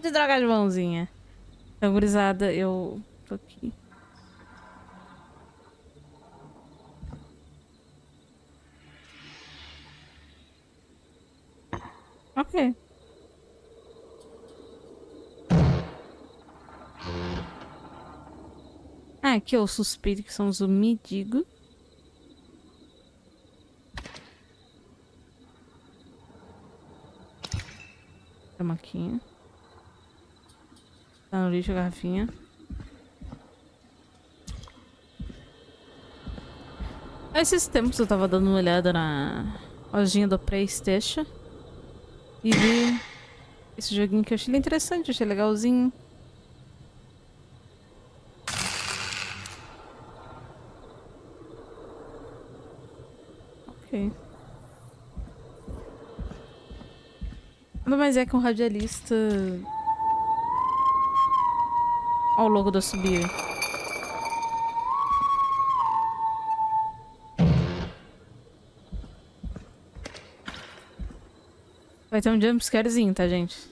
De droga de mãozinha. Então, gurizada, eu tô aqui. Ok. Ah, aqui eu suspeito que são os mendigos. Tamo aqui. Tá no lixo a garrafinha. Esses tempos eu tava dando uma olhada na lojinha do PlayStation. E vi esse joguinho que eu achei interessante, achei legalzinho. Ok. Nada mais é que um radialista. Olha o logo do assobio. Vai ter um jumpscarezinho, tá, gente?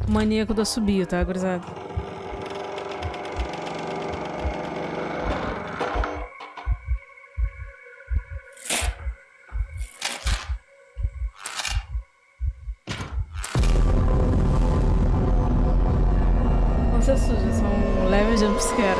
O maníaco do assobio, tá, gurizada? Não se assusta, são um leve jumpscare.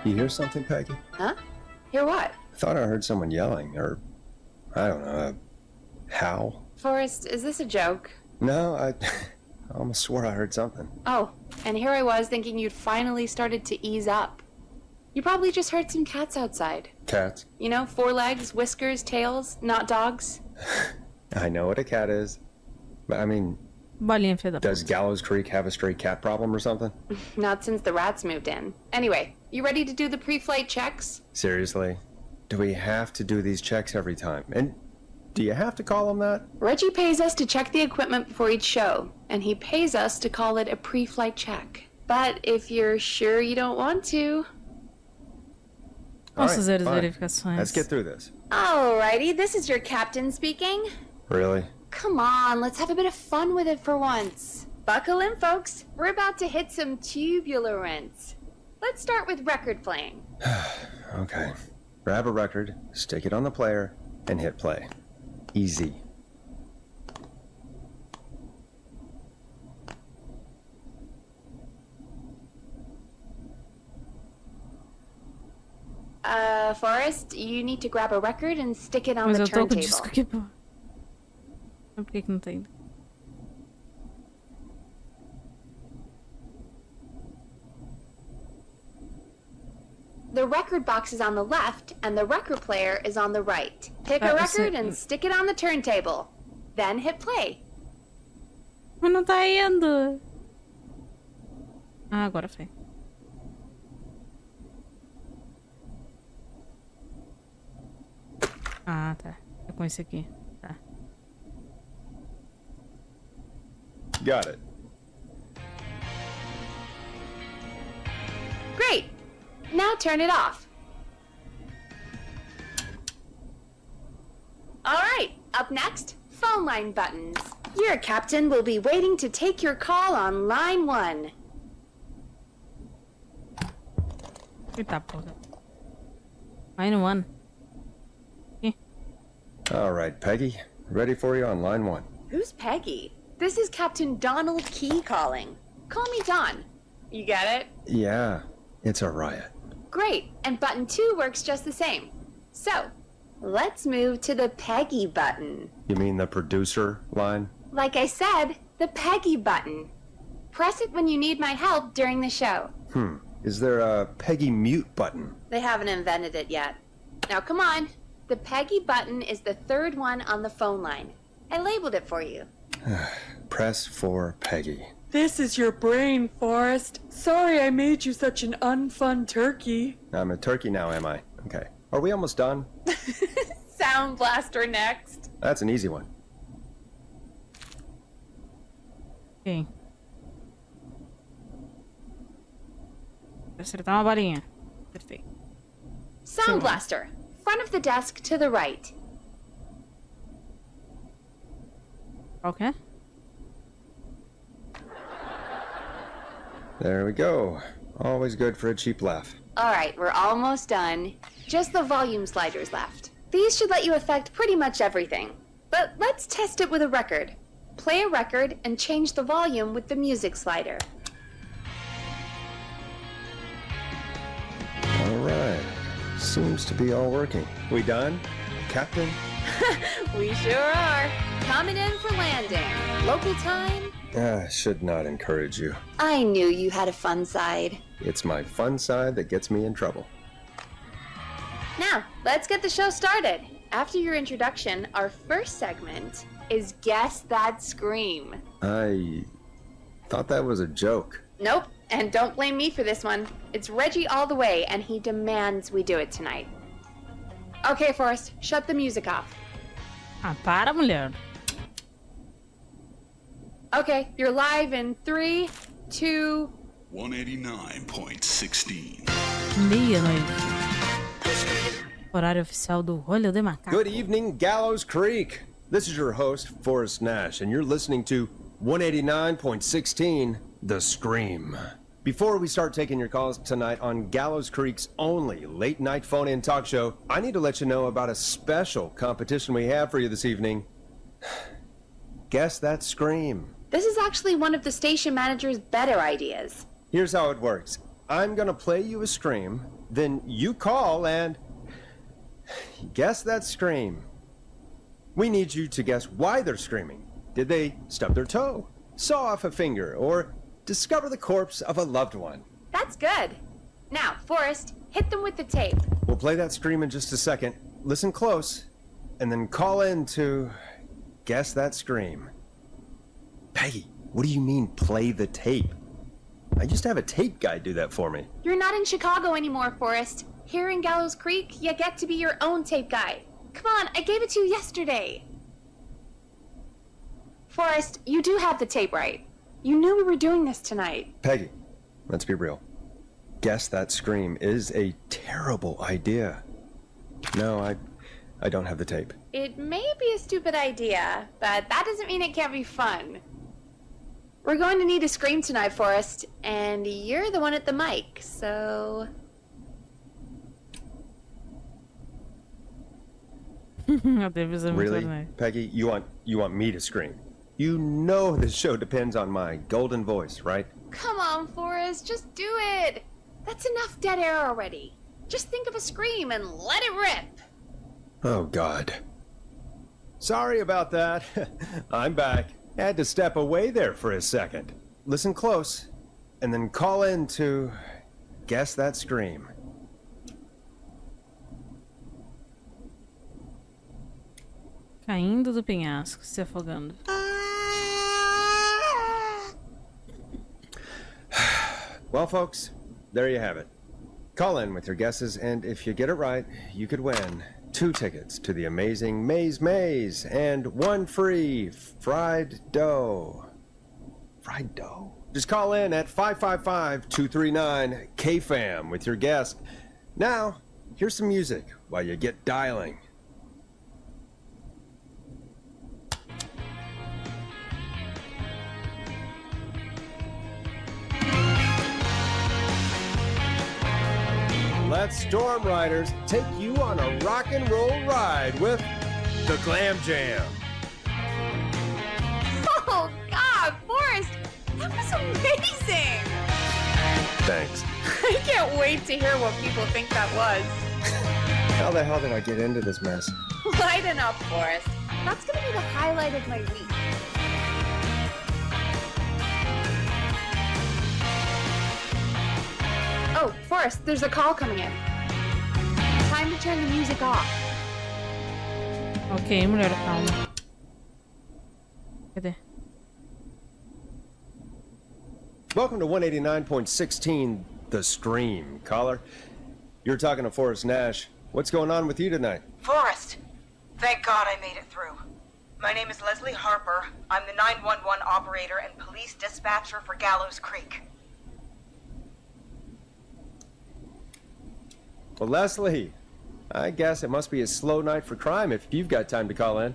You hear something, Peggy? Huh? Hear what? I thought I heard someone yelling, or I don't know, a howl. Forrest, is this a joke? No, I almost swore I heard something. Oh, and here I was thinking you'd finally started to ease up. You probably just heard some cats outside. Cats? You know, 4 legs, whiskers, tails, not dogs. I know what a cat is, but I mean, Bolinha filha da does puta. Gallows Creek have a stray cat problem or something? Not since the rats moved in. Anyway, you ready to do the pre-flight checks? Seriously? Do we have to do these checks every time? And do you have to call them that? Reggie pays us to check the equipment before each show, and he pays us to call it a pre-flight check. But if you're sure you don't want to... Posso fazer as fine. verificações. Let's get through this. Alrighty, this is your captain speaking. Really? Come on, let's have a bit of fun with it for once. Buckle in, folks. We're about to hit some tubular rents. Let's start with record playing. Okay. Grab a record, stick it on the player, and hit play. Easy. Forrest, you need to grab a record and stick it on Mas the eu tô com o turntable. disco aqui, pô. Por que que não tem? The record box is on the left, and the record player is on the right. Pick a record and stick it on the turntable. Then hit play. Mas não tá indo. Ah, agora foi. Ah, tá. É com esse aqui. Tá. Got it. Great. Now turn it off. All right, up next, phone line buttons. Your captain will be waiting to take your call on line 1. Eita porra. Line 1. All right, Peggy. Ready for you on line 1. Who's Peggy? This is Captain Donald Key calling. Call me Don. You get it? Yeah, it's a riot. Great, and button 2 works just the same. So, let's move to the Peggy button. You mean the producer line? Like I said, the Peggy button. Press it when you need my help during the show. Is there a Peggy mute button? They haven't invented it yet. Now come on. The Peggy button is the 3rd one on the phone line. I labeled it for you. Press for Peggy. This is your brain, Forrest. Sorry I made you such an unfun turkey. I'm a turkey now, am I? Okay. Are we almost done? Sound Blaster next. That's an easy one. Ok. Acertar uma balinha. Acertei. Sound Blaster. Front of the desk to the right. Ok. There we go. Always good for a cheap laugh. All right, we're almost done. Just the volume sliders left. These should let you affect pretty much everything. But let's test it with a record. Play a record and change the volume with the music slider. All right. Seems to be all working. We done, Captain? We sure are. Coming in for landing. Local time? Should not encourage you. I knew you had a fun side. It's my fun side that gets me in trouble. Now, let's get the show started. After your introduction, our first segment is Guess That Scream. I thought that was a joke. Nope, and don't blame me for this one. It's Reggie all the way, and he demands we do it tonight. Okay, Forrest, shut the music off. Ah, para, mulher. Okay, you're live in 3, 2... 189.16. Meia-noite. Horário oficial do Olho de Macaco. Good evening, Gallows Creek. This is your host, Forrest Nash, and you're listening to 189.16, The Scream. Before we start taking your calls tonight on Gallows Creek's only late-night phone-in talk show, I need to let you know about a special competition we have for you this evening. Guess That Scream. This is actually one of the station manager's better ideas. Here's how it works. I'm gonna play you a scream, then you call and guess that scream. We need you to guess why they're screaming. Did they stub their toe, saw off a finger, or discover the corpse of a loved one? That's good. Now, Forrest, hit them with the tape. We'll play that scream in just a second. Listen close, and then call in to guess that scream. Peggy, what do you mean play the tape? I used to have a tape guy do that for me. You're not in Chicago anymore, Forrest. Here in Gallows Creek, you get to be your own tape guy. Come on, I gave it to you yesterday. Forrest, you do have the tape right. You knew we were doing this tonight. Peggy, let's be real. Guess that scream is a terrible idea. No, I don't have the tape. It may be a stupid idea, but that doesn't mean it can't be fun. We're going to need a scream tonight, Forrest, and you're the one at the mic, so... Really? Peggy, you want me to scream? You know this show depends on my golden voice, right? Come on, Forrest, just do it. That's enough dead air already. Just think of a scream and let it rip. Oh, God. Sorry about that. I'm back. Had to step away there for a second. Listen close, and then call in to guess that scream. Caindo do penhasco, se afogando. Well, folks, there you have it. Call in with your guesses, and if you get it right, you could win 2 tickets to the amazing Maze and 1 free fried dough. Fried dough? Just call in at 555-239-KFAM with your guess. Now, here's some music while you get dialing. Let Storm Riders take you on a rock and roll ride with the Glam Jam. Oh, God, amazing! Thanks. I can't wait to hear what people think that was. How the hell did I get into this mess? Lighten up, Forrest. That's gonna be the highlight of my week. Oh, Forrest, there's a call coming in. Time to turn the music off. Ok, mulher, calma. Cadê? Welcome to 189.16, The Stream. Caller, you're talking to Forrest Nash. What's going on with you tonight? Forrest! Thank God I made it through. My name is Leslie Harper. I'm the 911 operator and police dispatcher for Gallows Creek. Well, Leslie, I guess it must be a slow night for crime if you've got time to call in.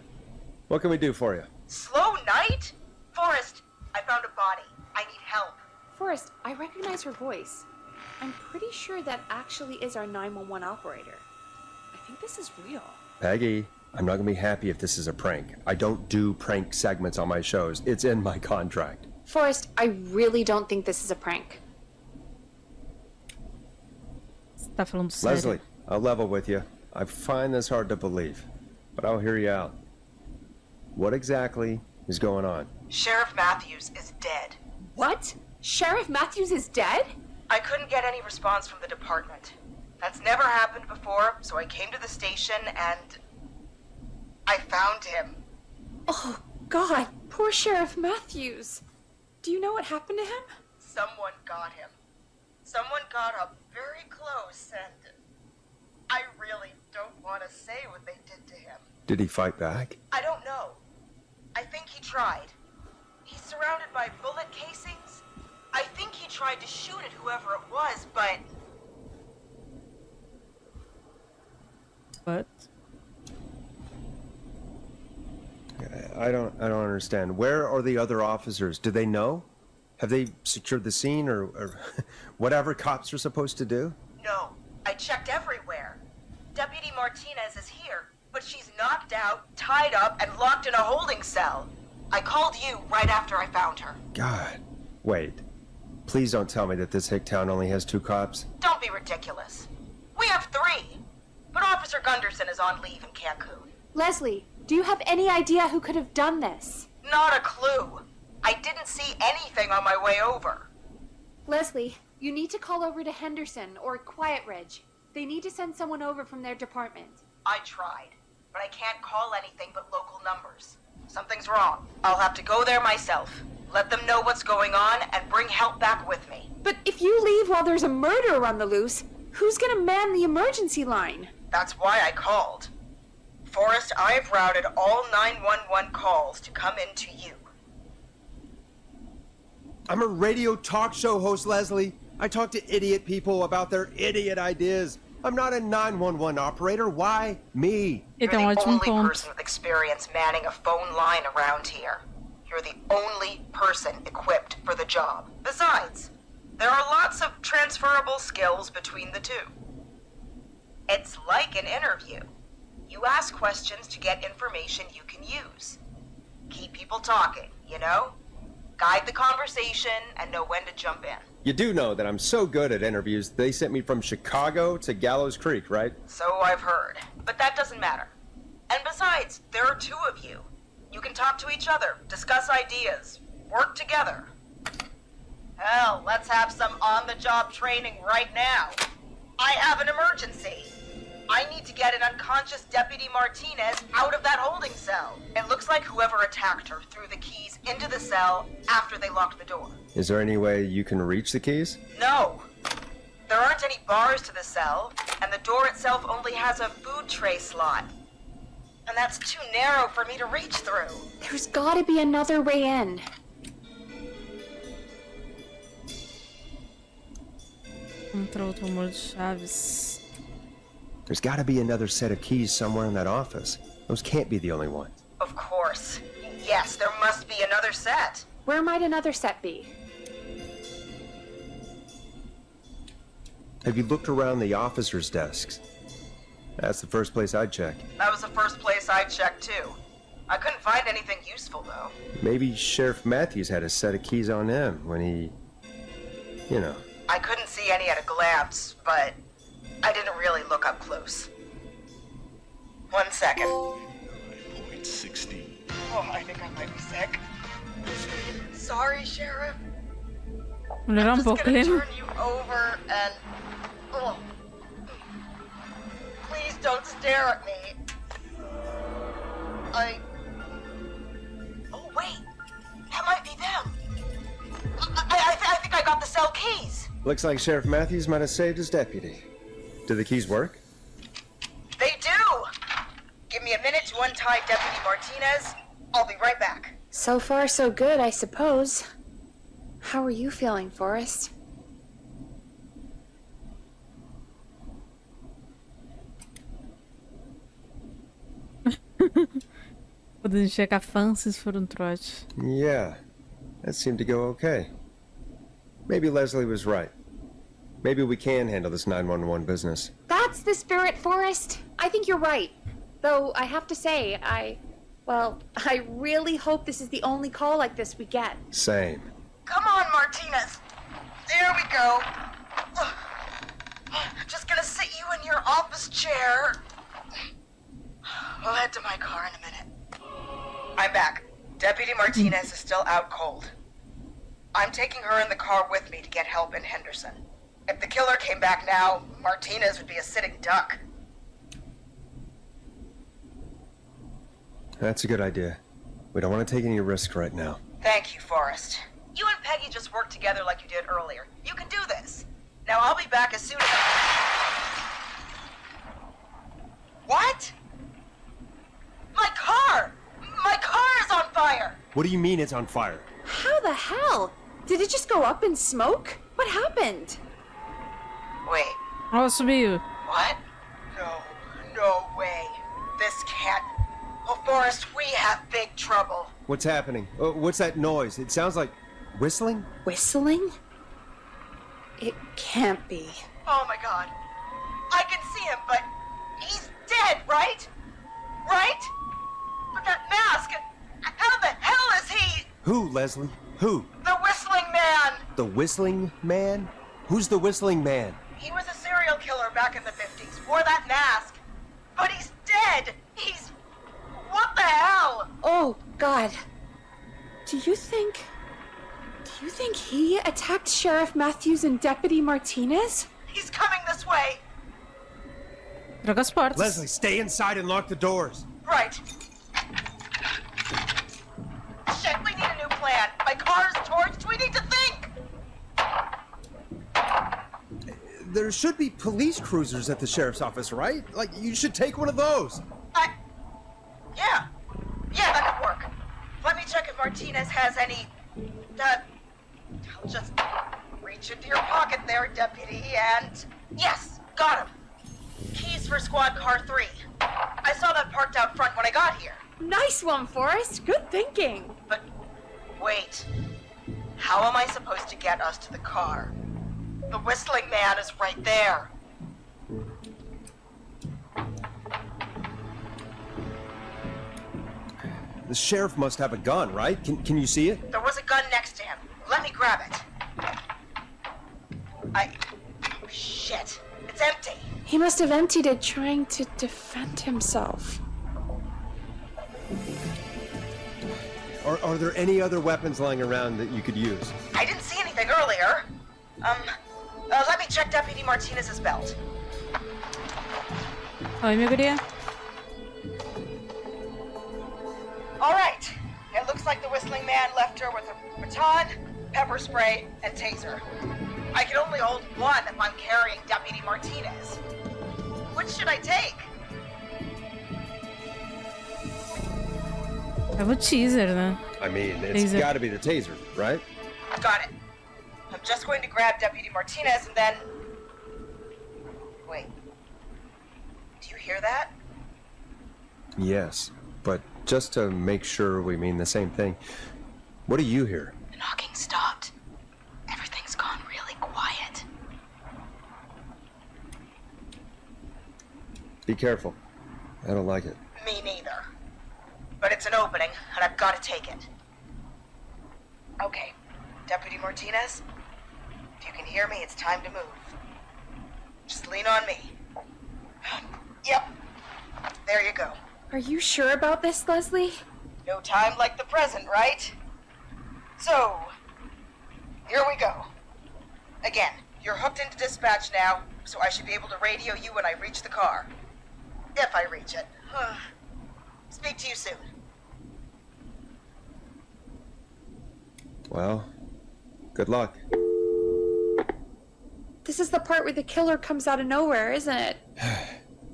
What can we do for you? Slow night? Forrest, I found a body. I need help. Forrest, I recognize her voice. I'm pretty sure that actually is our 911 operator. I think this is real. Peggy, I'm not gonna be happy if this is a prank. I don't do prank segments on my shows. It's in my contract. Forrest, I really don't think this is a prank. Você tá falando sério? Leslie, I'll level with you. I find this hard to believe, but I'll hear you out. What exactly is going on? Sheriff Matthews is dead. What? Sheriff Matthews is dead? I couldn't get any response from the department. That's never happened before, so I came to the station and I found him. Oh, God. Poor Sheriff Matthews. Do you know what happened to him? Someone got him. Someone got up very close and I really don't want to say what they did to him. Did he fight back? I don't know. I think he tried. He's surrounded by bullet casings. I think he tried to shoot at whoever it was, but What? I don't understand. Where are the other officers? Do they know? Have they secured the scene or whatever cops are supposed to do? no. I checked everywhere. Deputy Martinez is here, but she's knocked out, tied up, and locked in a holding cell. I called you right after I found her. God. Wait. Please don't tell me that this hick town only has 2 cops. Don't be ridiculous. We have 3. But Officer Gunderson is on leave in Cancun. Leslie, do you have any idea who could have done this? Not a clue. I didn't see anything on my way over. Leslie, you need to call over to Henderson or Quiet Ridge. They need to send someone over from their department. I tried, but I can't call anything but local numbers. Something's wrong. I'll have to go there myself. Let them know what's going on and bring help back with me. But if you leave while there's a murderer on the loose, who's gonna man the emergency line? That's why I called. Forrest, I've routed all 911 calls to come in to you. I'm a radio talk show host, Leslie. I talk to idiot people about their idiot ideas. I'm not a 911 operator. Why me? You're Então, the ótimo only ponto. person with experience manning a phone line around here. You're the only person equipped for the job. Besides, there are lots of transferable skills between the two. It's like an interview. You ask questions to get information you can use. Keep people talking, you know? Guide the conversation and know when to jump in. You do know that I'm so good at interviews, they sent me from Chicago to Gallows Creek, right? So I've heard. But that doesn't matter. And besides, there are 2 of you. You can talk to each other, discuss ideas, work together. Hell, let's have some on-the-job training right now. I have an emergency. I need to get an unconscious Deputy Martinez out of that holding cell. It looks like whoever attacked her threw the keys into the cell after they locked the door. Is there any way you can reach the keys? No. There aren't any bars to the cell, and the door itself only has a food tray slot. And that's too narrow for me to reach through. There's gotta be another way in. Contra outro amor de chaves. There's got to be another set of keys somewhere in that office. Those can't be the only ones. Of course. Yes, there must be another set. Where might another set be? Have you looked around the officers' desks? That's the first place I'd check. That was the first place I checked too. I couldn't find anything useful, though. Maybe Sheriff Matthews had a set of keys on him when he... You know. I couldn't see any at a glance, but I didn't really look up close. 1 second. 9.16. Oh, I think I might be sick. Sorry, Sheriff. Melhorar I'm um just pouco o gonna clima. turn you over and... Oh. Please don't stare at me. Oh, wait. That might be them. I think I got the cell keys. Looks like Sheriff Matthews might have saved his deputy. Do the keys work? They do. Give me a minute to untie Deputy Martinez. I'll be right back. So far, so good, I suppose. How are you feeling, Forrest? Podendo checar fãs for um trote. Yeah, that seemed to go okay. Maybe Leslie was right. Maybe we can handle this 911 business. That's the spirit, Forrest. I think you're right. Though I have to say, I really hope this is the only call like this we get. Same. Come on, Martinez. There we go. Just gonna sit you in your office chair. We'll head to my car in a minute. I'm back. Deputy Martinez is still out cold. I'm taking her in the car with me to get help in Henderson. If the killer came back now, Martinez would be a sitting duck. That's a good idea. We don't want to take any risk right now. Thank you, Forrest. You and Peggy just worked together like you did earlier. You can do this. Now I'll be back as soon as What? My car! My car is on fire! What do you mean it's on fire? How the hell? Did it just go up in smoke? What happened? Wait, Ó, subiu. what? No way. This can't... Oh, Forrest, we have big trouble. What's happening? What's that noise? It sounds like whistling? Whistling? It can't be. Oh my god. I can see him, but he's dead, right? Right? But that mask, how the hell is he? Who, Leslie? Who? The Whistling Man! The Whistling Man? Who's the Whistling Man? He was a serial killer back in the 50s, wore that mask. But he's dead! He's... What the hell? Oh, God. Do you think he attacked Sheriff Matthews and Deputy Martinez? He's coming this way. Troca as portas. Leslie, stay inside and lock the doors. Right. Shit, we need a new plan. My car is torched. We need to think. There should be police cruisers at the sheriff's office, right? Like, you should take one of those. Yeah, that could work. Let me check if Martinez has any... I'll just reach into your pocket there, Deputy, and... Yes, got him. Keys for Squad Car 3. I saw that parked out front when I got here. Nice one, Forrest. Good thinking. But wait. How am I supposed to get us to the car? The Whistling Man is right there. The sheriff must have a gun, right? Can you see it? There was a gun next to him. Let me grab it. Oh, shit. It's empty. He must have emptied it trying to defend himself. Are there any other weapons lying around that you could use? I didn't see anything earlier. Let me check Deputy Martinez's belt. Oi, minha guria. All right. It looks like the Whistling Man left her with a baton, pepper spray, and taser. I can only hold one if I'm carrying Deputy Martinez. Which should I take? É o teaser, né? I mean, it's Taser. gotta be the taser, right? Got it. I'm just going to grab Deputy Martinez and then... Wait. Do you hear that? Yes, but just to make sure we mean the same thing, what do you hear? The knocking stopped. Everything's gone really quiet. Be careful. I don't like it. Me neither. But it's an an opening, and I've got to take it. Okay, Deputy Martinez, if you can hear me, it's time to move. Just lean on me. Yep, there you go. Are you sure about this, Leslie? No time like the present, right? So, here we go. Again, you're hooked into dispatch now, so I should be able to radio you when I reach the car. If I reach it. Speak to you soon. Well, good luck. This is the part where the killer comes out of nowhere, isn't it?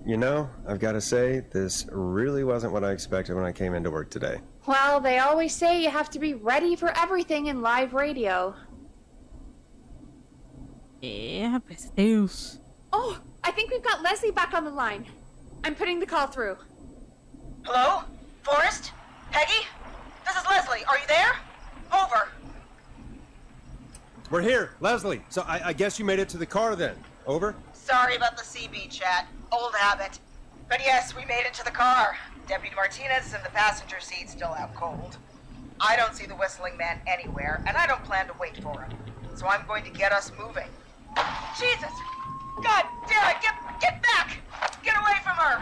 You know, I've got to say, this really wasn't what I expected when I came into work today. Well, they always say you have to be ready for everything in live radio. É, rapaz, Deus. Oh, I think we've got Leslie back on the line. I'm putting the call through. Hello? Forrest? Peggy? This is Leslie. Are you there? Over. We're here, Leslie. So I guess you made it to the car then. Over? Sorry about the CB chat. Old habit. But yes, we made it to the car. Deputy Martinez is in the passenger seat, still out cold. I don't see the whistling man anywhere, and I don't plan to wait for him. So I'm going to get us moving. Jesus! God damn it! Get back! Get away from her!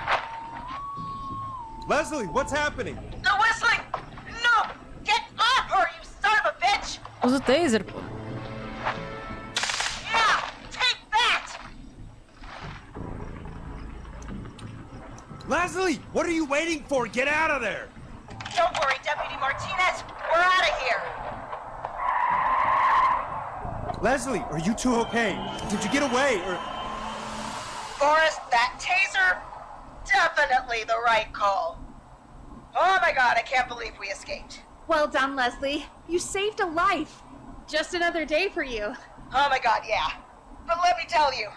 Leslie, what's happening? The whistling! No! Get off her, you son of a bitch! Usa o taser, pô. Yeah! Take that! Leslie, what are you waiting for? Get out of there! Don't worry, Deputy Martinez. We're out of here. Leslie, are you two okay? Did you get away or... Forrest, that taser? Definitely the right call. Oh my god, I can't believe we escaped. Well done, Leslie. You saved a life. Just another day for you. Oh my god, yeah. But let me tell you,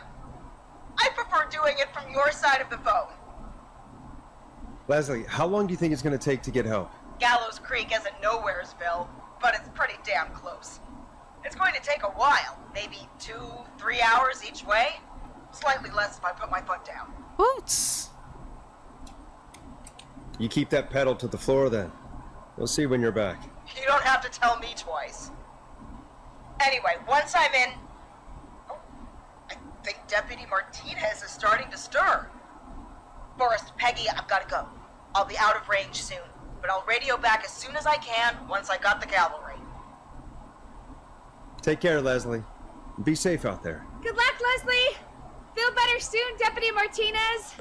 I prefer doing it from your side of the phone. Leslie, how long do you think it's going to take to get help? Gallows Creek isn't Nowheresville, but it's pretty damn close. It's going to take a while, maybe 2-3 hours each way. Slightly less if I put my foot down. Putz. You keep that pedal to the floor then. We'll see when you're back. You don't have to tell me twice. Anyway, once I'm in... Oh, I think Deputy Martinez is starting to stir. Forrest, Peggy, I've got to go. I'll be out of range soon, but I'll radio back as soon as I can once I got the cavalry. Take care, Leslie. Be safe out there. Good luck, Leslie. Feel better soon, Deputy Martinez.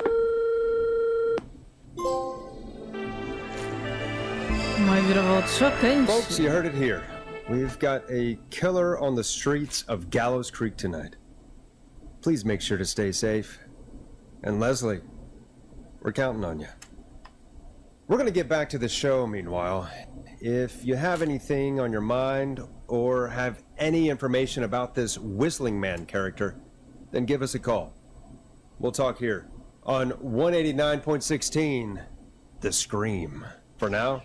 Uma viravolta chocante. Folks, you heard it here. We've got a killer on the streets of Gallows Creek tonight. Please make sure to stay safe. And Leslie, we're counting on you. We're gonna get back to the show meanwhile. If you have anything on your mind or have any information about this Whistling Man character, then give us a call. We'll talk here on 189.16, The Scream. For now,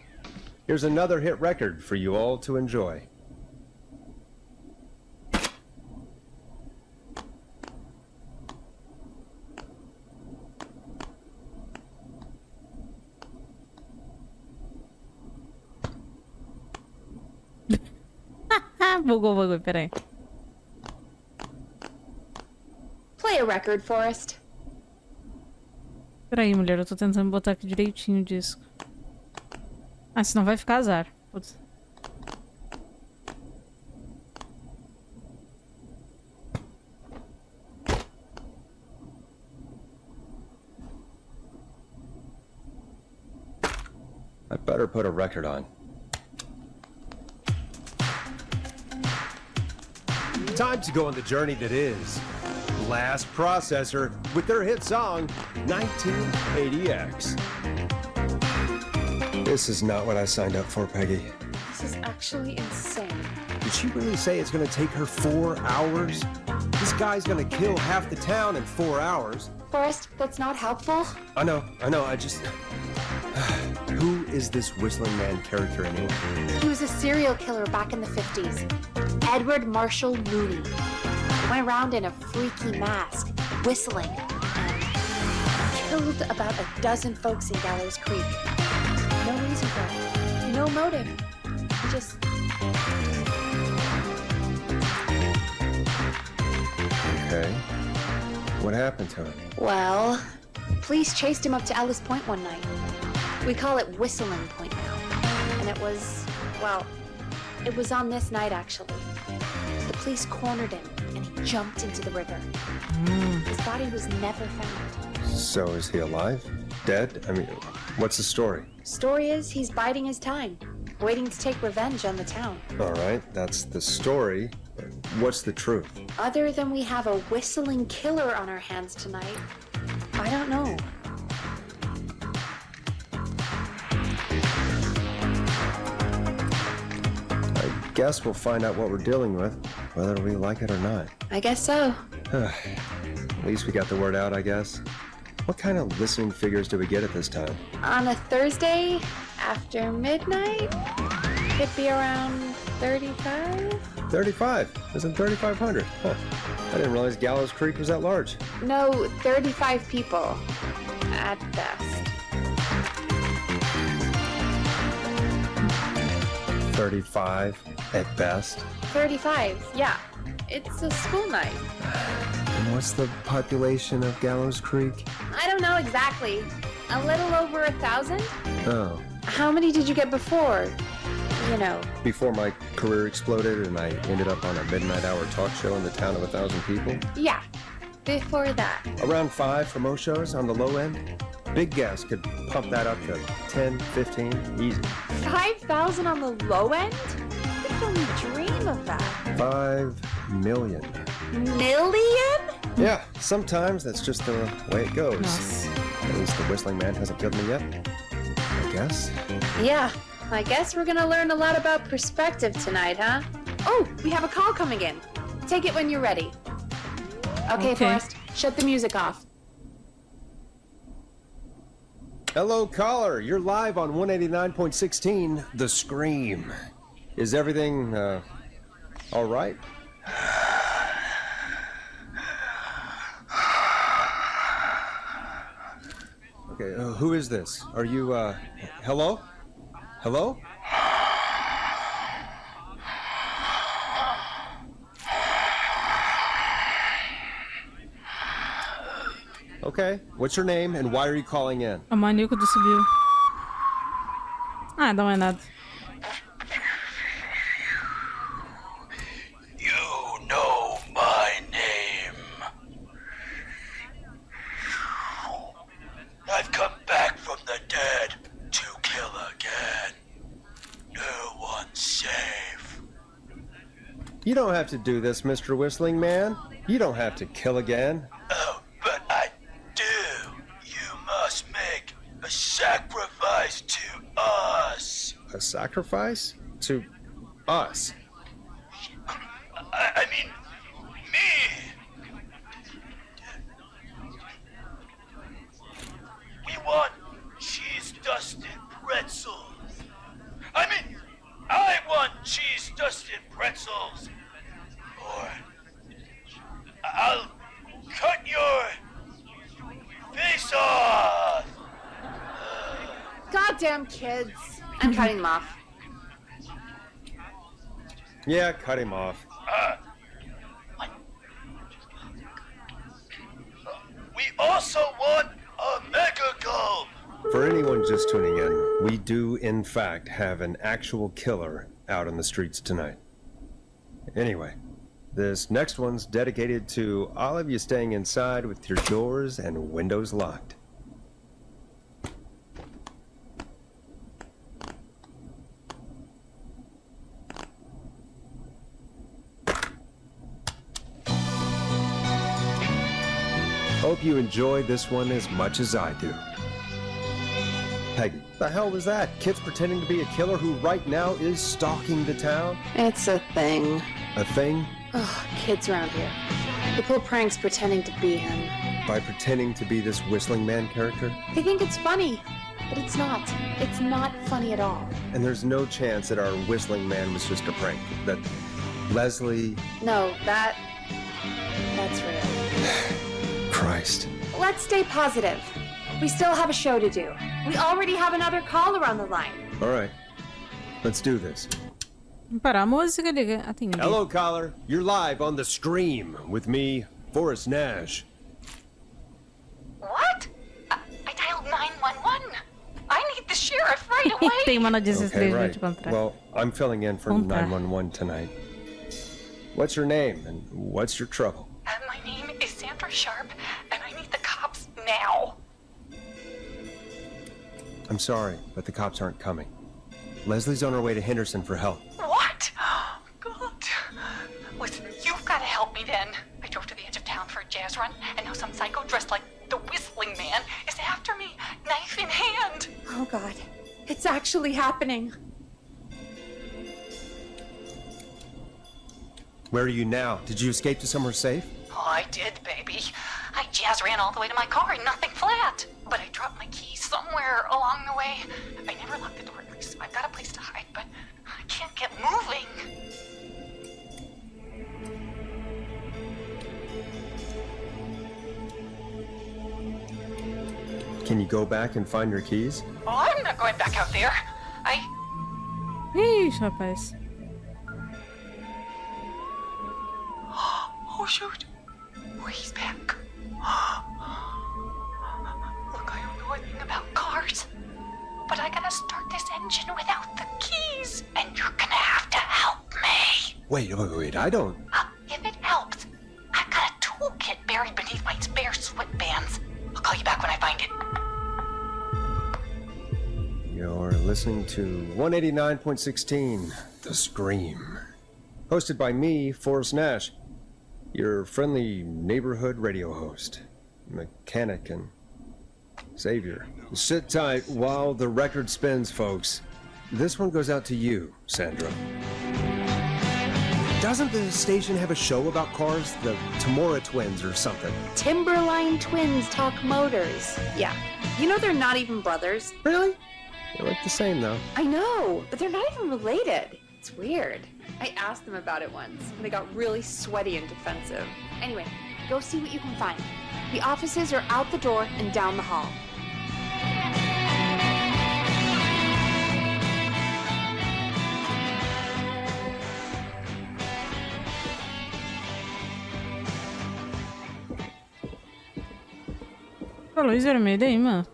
here's another hit record for you all to enjoy. Bugou o bagulho, peraí. Play a record, Forrest. Peraí, mulher, eu tô tentando botar aqui direitinho o disco. Ah, senão vai ficar azar. Putz. I better put a record on. Time to go on the journey that is Last Processor with their hit song 1980X. This is not what I signed up for, Peggy. This is actually insane. Did she really say it's gonna take her 4 hours? This guy's gonna kill half the town in 4 hours. Forrest, that's not helpful. I know, I just... Who is this Whistling Man character anyway? He was a serial killer back in the 50s. Edward Marshall Mooney. Went around in a freaky mask, whistling, and killed about a dozen folks in Gallows Creek. No reason for it. No motive. Just... Okay. What happened to him? Well, police chased him up to Ellis Point one night. We call it Whistling Point now. And it was, well, it was on this night actually. The police cornered him and he jumped into the river. His body was never found. So is he alive? Dead? I mean, what's the story? Story is he's biding his time, waiting to take revenge on the town. All right, that's the story. What's the truth? Other than we have a whistling killer on our hands tonight, I don't know. I guess we'll find out what we're dealing with, whether we like it or not. I guess so. At least we got the word out, I guess. What kind of listening figures do we get at this time? On a Thursday after midnight, could be around 35? 35. Isn't 3,500? Huh. I didn't realize Gallows Creek was that large. No, 35 people. At best. 35 at best. 35, yeah. It's a school night. And what's the population of Gallows Creek? I don't know exactly. A little over 1,000? Oh. How many did you get before? You know. Before my career exploded and I ended up on a midnight hour talk show in the town of 1,000 people? Yeah. Before that. Around 5 for most shows on the low end. Big gas could pump that up to 10, 15, easy. 5,000 on the low end? We could only dream of that. 5 million. Million? Yeah, sometimes that's just the way it goes. Nossa. At least the Whistling Man hasn't killed me yet. I guess. Yeah. I guess we're gonna learn a lot about perspective tonight, huh? Oh, we have a call coming in. Take it when you're ready. Okay, Forrest, shut the music off. Hello, caller. You're live on 189.16, The Scream. Is everything, all right? Okay, who is this? Are you, hello? Hello? Okay, what's your name and why are you calling in? O maníaco subiu. Ah, não é nada. You know my name. I've come back from the dead to kill again. No one's safe. You don't have to do this, Mr. Whistling Man. You don't have to kill again. Oh, but I do. You must make a sacrifice to us. A sacrifice? To us? I mean, me. We want cheese-dusted pretzels. I mean, I want cheese-dusted pretzels. Or I'll cut your face off. Goddamn kids. I'm cutting them off. Yeah, cut him off. We also want a mega gulp. For anyone just tuning in, we do, in fact, have an actual killer out on the streets tonight. Anyway, this next one's dedicated to all of you staying inside with your doors and windows locked. Hope you enjoyed this one as much as I do. Peggy, the hell was that? Kids pretending to be a killer who right now is stalking the town? It's a thing. A thing? Ugh, kids around here. They pull pranks pretending to be him. By pretending to be this Whistling Man character? They think it's funny, but it's not. It's not funny at all. And there's no chance that our Whistling Man was just a prank. That Leslie... No, that's real. Christ. Let's stay positive. We still have a show to do. We already have another caller on the line. All right. Let's do this. Parar a música, liga. Atende. Hello, caller. You're live on the Scream with me, Forrest Nash. What? I dialed 911. I need the sheriff right away. Tem uma notícia Okay, triste pra right. te contar. Well, I'm filling in for Contar. 911 tonight. What's your name and what's your trouble? My name is Sandra Sharp, and I need the cops now. I'm sorry, but the cops aren't coming. Leslie's on her way to Henderson for help. What? God. Listen, you've got to help me then. I drove to the edge of town for a jazz run, and now some psycho dressed like the Whistling Man is after me, knife in hand. Oh God, it's actually happening. Where are you now? Did you escape to somewhere safe? Oh, I did, baby. I jazz ran all the way to my car and nothing flat. But I dropped my keys somewhere along the way. I never locked the door, so I've got a place to hide, but I can't get moving. Can you go back and find your keys? Oh, I'm not going back out there. Ixi, rapaz. Oh, shoot. Oh, he's back. Look, I don't know a thing about cars, but I gotta start this engine without the keys, and you're gonna have to help me. Wait, I don't... If it helps, I've got a toolkit buried beneath my spare sweatbands. I'll call you back when I find it. You're listening to 189.16, The Scream. Hosted by me, Forrest Nash, your friendly neighborhood radio host, mechanic and savior. Sit tight while the record spins, folks. This one goes out to you, Sandra. Doesn't the station have a show about cars? The Tamora twins or something? Timberline twins talk motors. Yeah. You know they're not even brothers. Really? They look the same, though. I know, but they're not even related. It's weird. I asked them about it once, and they got really sweaty and defensive. Anyway, go see what you can find. The offices are out the door and down the hall. A luz vermelha aí, mano.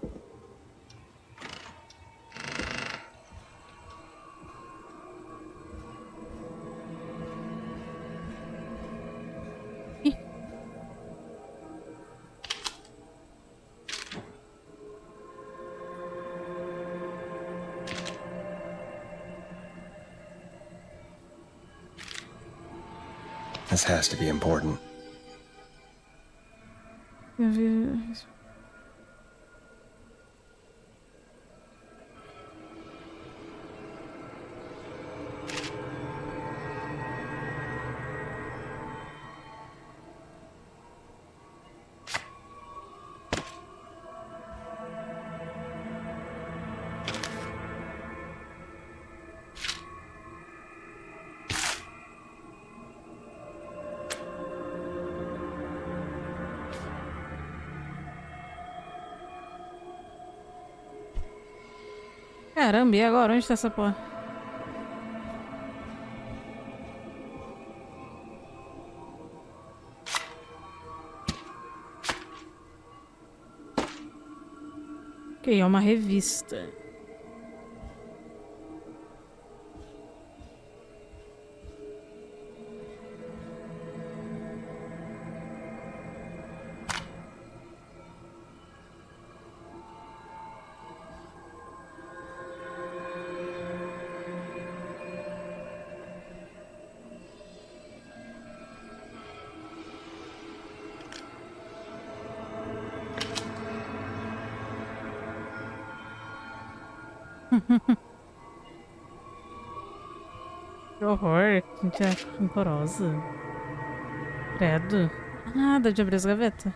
Ih. This has to be important. Eu vi... Caramba, e agora? Onde tá essa porra? Ok, é uma revista. Que horror, gente rancorosa. Credo. Ah, dá de abrir as gavetas.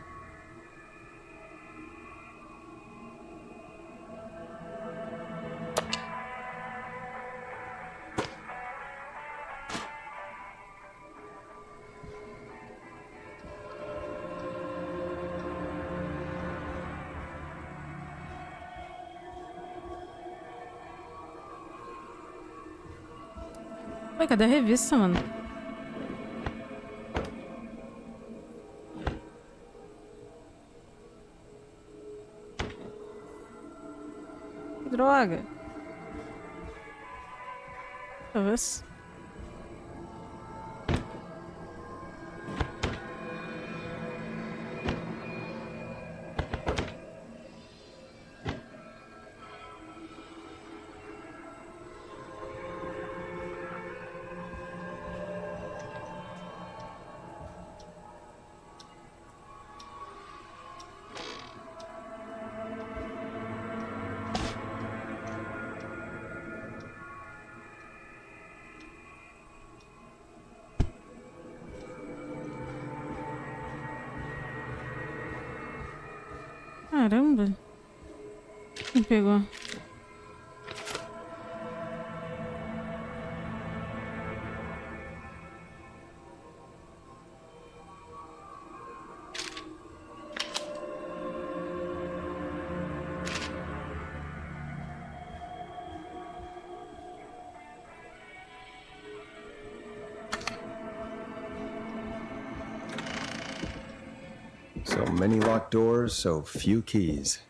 Ué, cadê a revista, mano? Que droga. Talvez. Caramba. Quem pegou? So many locked doors, so few keys.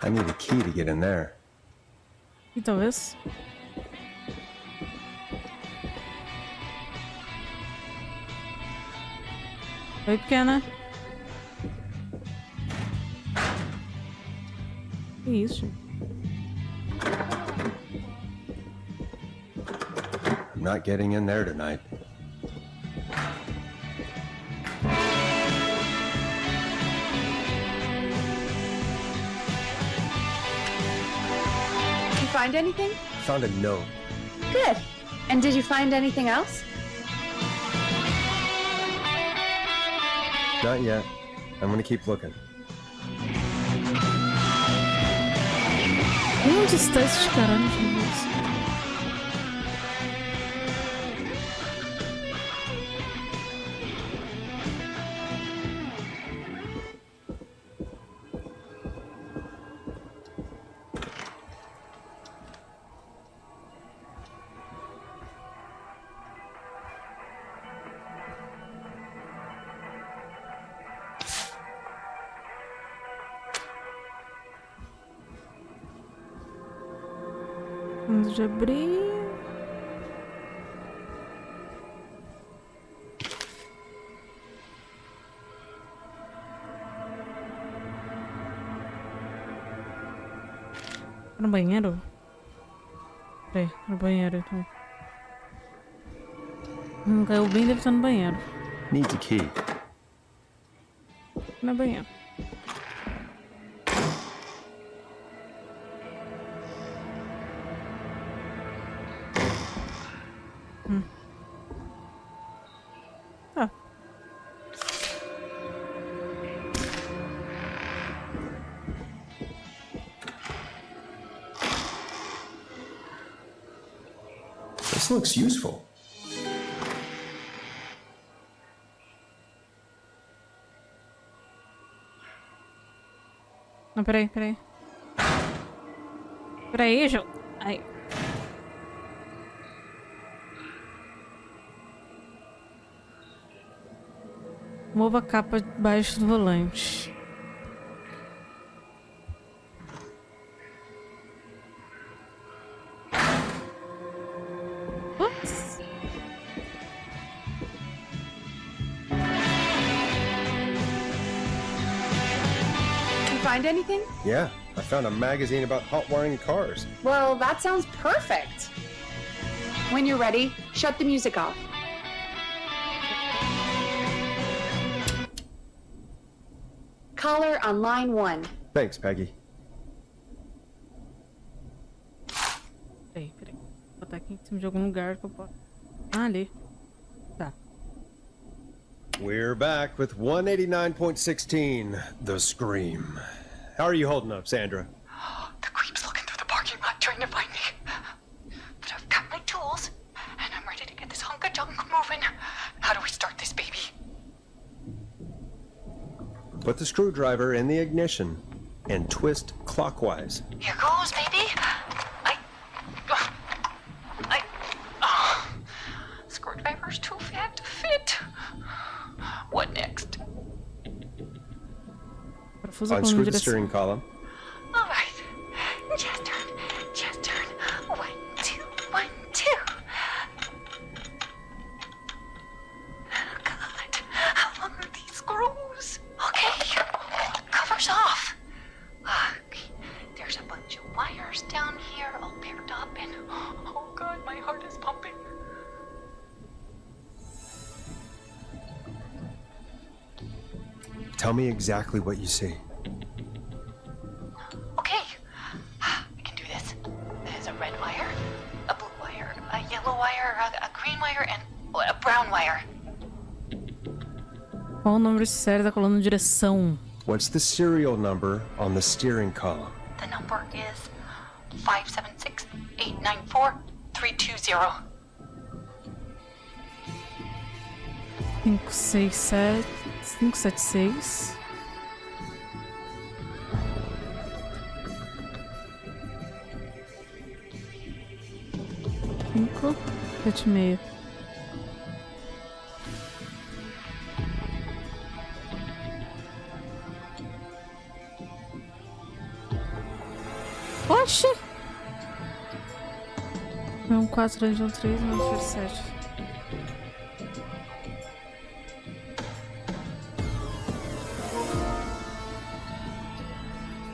I need a key to get in there. E talvez. Oi, pequena. Que isso? I'm not getting in there tonight. You find anything? Found a note. Good. And did you find anything else? Not yet. I'm gonna keep looking. Onde está esses caralhos de luz? Vamos de abrir. No banheiro? Peraí, no banheiro então. Caiu bem, deve estar no banheiro. Needs a key. No banheiro. Tá. This looks useful. Não, peraí. Peraí, João. Ai. Mova a capa debaixo do volante. Ups. You find anything? Yeah, I found a magazine about hot wiring cars. Well, that sounds perfect. When you're ready, shut the music off. Caller on line 1. Thanks, Peggy. Peraí. Vou botar aqui em cima de algum lugar que eu posso. Ah, ali. Tá. We're back with 189.16, The Scream. How are you holding up, Sandra? The creep's looking through the parking lot trying to find me. But I've got my tools, and I'm ready to get this hunk of junk moving. How do we start this baby? Put the screwdriver in the ignition and twist clockwise. Here goes, baby. Screwdriver's too fat to fit. What next? Parafuso a coluna Unscrew de the direção. steering column. All right. Just turn. Just turn. 1, 2, 1, 2. Oh, God. How long are these screws? Okay. Cover's off. Okay. There's a bunch of wires down here all paired up and... Oh, God, my heart is pumping. Tell me exactly what you see. Okay, I can do this. There's a red wire, a blue wire, a yellow wire, a green wire, and a brown wire. Qual o número de série da coluna de direção? What's the serial number on the steering column? The number is 576-894-320. 576. 576. Oxi! 4, 3, 7.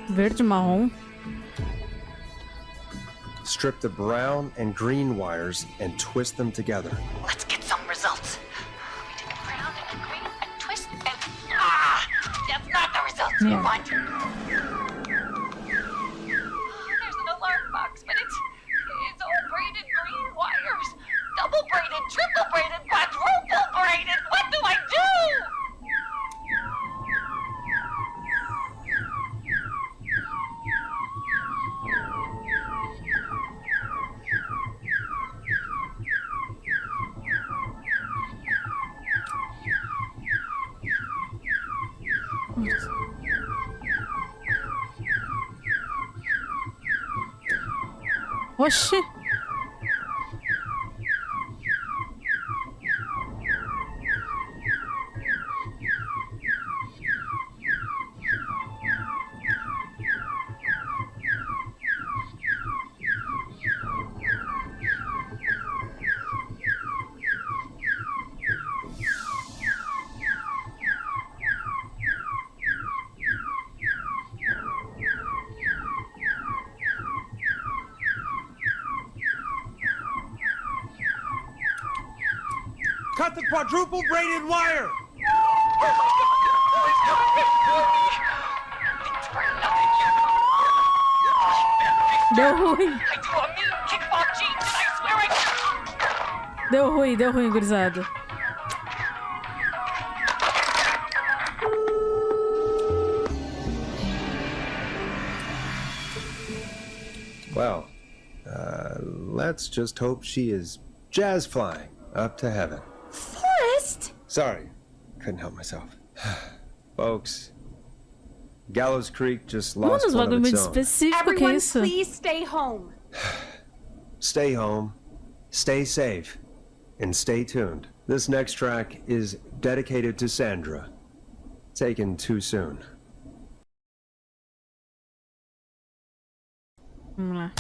Verde, marrom. Strip the brown and green wires and twist them together. Let's get some results. We take a brown and a green and twist and... That's not the results we want. There's an alarm box, but it's all braided green wires. Double braided, triple braided, quadruple braided. What do I do? Oxi! Cut the quadruple braided wire! Deu ruim! I do a mean kickball jeans and I swear I... Deu ruim, gurizada. Well, let's just hope she is jazz flying up to heaven. Forrest! Sorry, couldn't help myself. Folks, Gallows Creek just Mano, lost os one of bagulho muito its own. específico, que é Everyone, isso? please stay home. Stay home, stay safe, and stay tuned. This next track is dedicated to Sandra. Taken too soon. Vamos lá.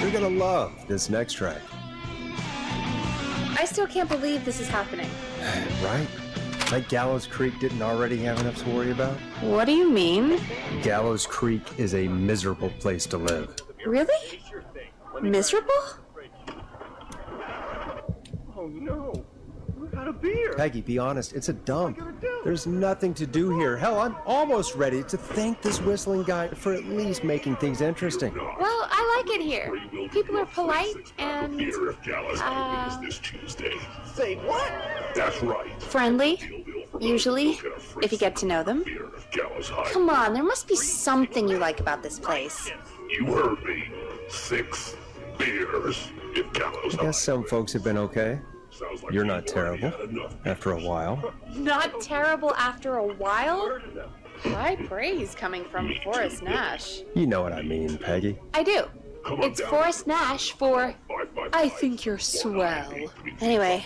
You're gonna love this next track, I still can't believe this is happening. right? Like Gallows Creek didn't already have enough to worry about? What do you mean? Gallows Creek is a miserable place to live. Really? Miserable? Oh no, we're out of beer. Peggy, be honest, it's a dump. There's nothing to do here. Hell, I'm almost ready to thank this whistling guy for at least making things interesting. Well, I like it here. People are polite and, Beer if Gallows is this Tuesday. Say what? That's right. friendly. Kill Bill for Usually, if you get to know them. Come on, there must be something you like about this place. You heard me. 6 beers if Gallows I guess some folks have been okay. Sounds like You're you've not already terrible had enough. after a while. Not terrible after a while? High praise coming from Forrest Nash. You know what I mean, Peggy. I do. Come on It's down. Forrest Nash for 555. I think you're swell. Anyway,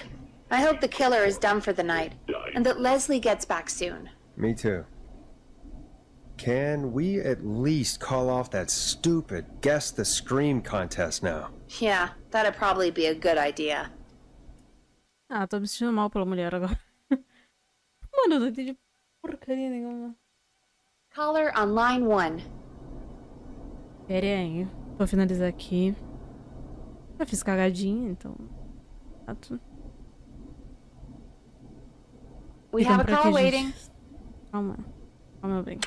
I hope the killer is done for the night, and that Leslie gets back soon. Me too. Can we at least call off that stupid Guess the Scream contest now? Yeah, that'd probably be a good idea. Ah, tô me sentindo mal pela mulher agora. Mano, eu não entendi porcaria nenhuma. Caller on line 1. Pera aí. Vou finalizar aqui. Eu fiz cagadinha, então. We Ficamos have a por call aqui, waiting. gente. Calma. Calma bem.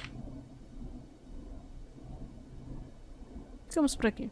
Ficamos por aqui.